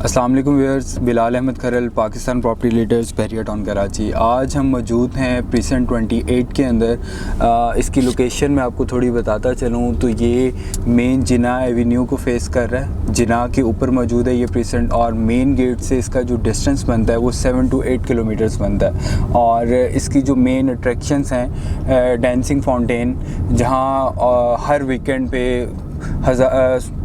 अस्सलाम वालेकुम व्यूअर्स, बिलाल अहमद खरल, Pakistan property leaders, बहरिया town Karachi. आज हम मौजूद हैं प्रीसेंट 28 के अंदर। इसकी लोकेशन मैं आपको थोड़ी बताता चलूँ तो ये मेन जिना एवेन्यू को फेस कर रहा है। जिना के ऊपर मौजूद है ये प्रीसेंट, और मेन गेट से इसका जो डिस्टेंस बनता है वो 7 to 8 किलोमीटर्स बनता है। और इसकी जो मेन अट्रैक्शंस हैं, डांसिंग फाउंटेन, जहाँ हर वीकेंड पे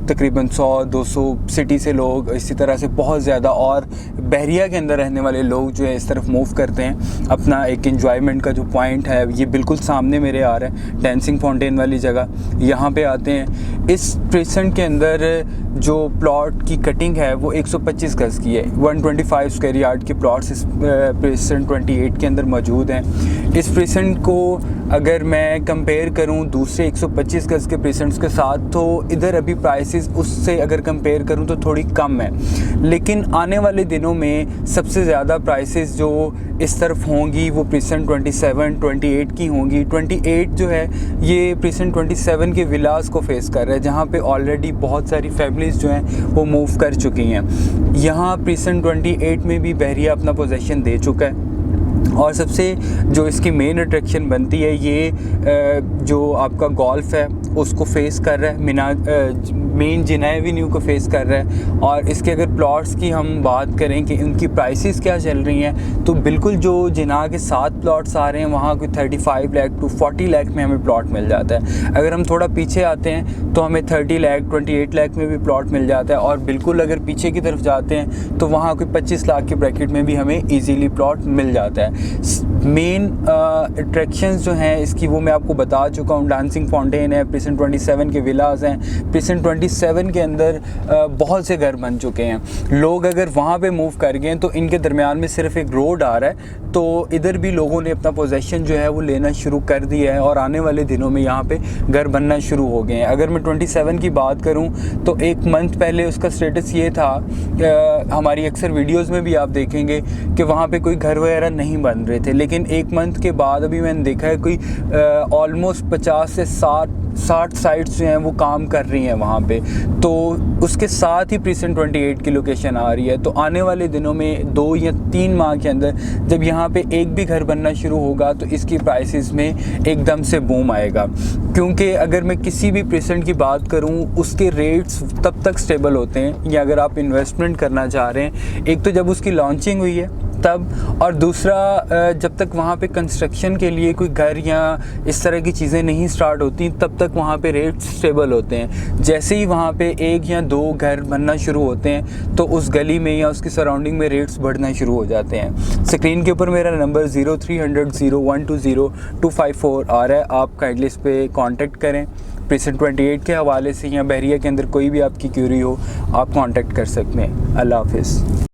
तकरीबन 100-200 सिटी से लोग, इसी तरह से बहुत ज़्यादा, और बहरिया के अंदर रहने वाले लोग जो है इस तरफ मूव करते हैं। अपना एक एंजॉयमेंट का जो पॉइंट है ये बिल्कुल सामने मेरे आ रहा है, डांसिंग फाउंटेन वाली जगह, यहाँ पे आते हैं। इस प्रीसेंट के अंदर जो प्लॉट की कटिंग है वो 125 गज़ की है। 125 स्क्वायर यार्ड के प्लॉट्स इस प्रीसेंट 28 के अंदर मौजूद हैं। इस प्रीसेंट को अगर मैं कंपेयर करूं दूसरे 125 गज़ के प्रीसेंट्स के साथ, तो इधर अभी प्राइसेस उससे अगर कंपेयर करूं तो थोड़ी कम है, लेकिन आने वाले दिनों में सबसे ज़्यादा प्राइसेस जो इस तरफ होंगी वो प्रीसेंट 27, 28 की होंगी। 28 जो है ये प्रीसेंट 27 के विलास को फेस कर रहा है, जहाँ पे ऑलरेडी बहुत सारी फैमिलीज़ जो हैं वो मूव कर चुकी हैं। यहाँ प्रीसेंट 28 में भी बहरिया अपना पोजीशन दे चुका है। और सबसे जो इसकी मेन अट्रैक्शन बनती है, ये जो आपका गोल्फ है उसको फेस कर रहा है, मेन जिना एवेन्यू को फेस कर रहा है। और इसके अगर प्लॉट्स की हम बात करें कि उनकी प्राइसेस क्या चल रही हैं, तो बिल्कुल जो जिना के 7 प्लॉट्स आ रहे हैं वहाँ कोई 35 लाख to 40 लाख में हमें प्लॉट मिल जाता है। अगर हम थोड़ा पीछे आते हैं तो हमें 30 लाख 28 लाख में भी प्लॉट मिल जाता है। और बिल्कुल अगर पीछे की तरफ जाते हैं तो वहाँ कोई 25 लाख के ब्रैकेट में भी हमें ईजीली प्लॉट मिल जाता है। मेन अट्रैक्शंस जो हैं इसकी वो मैं आपको बता चुका हूँ। डांसिंग फाउंटेन है, प्रीसेंट 27 के विलास हैं। प्रीसेंट 27 के अंदर बहुत से घर बन चुके हैं। लोग अगर वहाँ पे मूव कर गए तो इनके दरमियान में सिर्फ एक रोड आ रहा है, तो इधर भी लोगों ने अपना पोजेशन जो है वो लेना शुरू कर दिया है। और आने वाले दिनों में यहाँ पे घर बनना शुरू हो गए हैं। अगर मैं 27 की बात करूँ तो एक मंथ पहले उसका स्टेटस ये था, हमारी अक्सर वीडियोज़ में भी आप देखेंगे कि वहाँ पर कोई घर वगैरह नहीं बन रहे थे, लेकिन एक मंथ के बाद अभी मैंने देखा है कोई ऑलमोस्ट 50 से 60 साइट्स जो हैं वो काम कर रही हैं वहाँ पे। तो उसके साथ ही प्रीसेंट 28 की लोकेशन आ रही है। तो आने वाले दिनों में 2 या 3 माह के अंदर जब यहाँ पे एक भी घर बनना शुरू होगा तो इसकी प्राइसेस में एकदम से बूम आएगा। क्योंकि अगर मैं किसी भी प्रीसेंट की बात करूँ उसके रेट्स तब तक स्टेबल होते हैं, या अगर आप इन्वेस्टमेंट करना चाह रहे हैं, एक तो जब उसकी लॉन्चिंग हुई है तब, और दूसरा जब तक वहाँ पे कंस्ट्रक्शन के लिए कोई घर या इस तरह की चीज़ें नहीं स्टार्ट होती तब तक वहाँ पे रेट स्टेबल होते हैं। जैसे ही वहाँ पे 1 या 2 घर बनना शुरू होते हैं तो उस गली में या उसकी सराउंडिंग में रेट्स बढ़ना शुरू हो जाते हैं। स्क्रीन के ऊपर मेरा नंबर 0300 0120 254 आ रहा है, आप काइंडली इस पर कॉन्टेक्ट करें। प्रीसेंट 28 के हवाले से या बहरिया के अंदर कोई भी आपकी क्यूरी हो आप कॉन्टेक्ट कर सकते हैं। अल्लाह हाफिज़।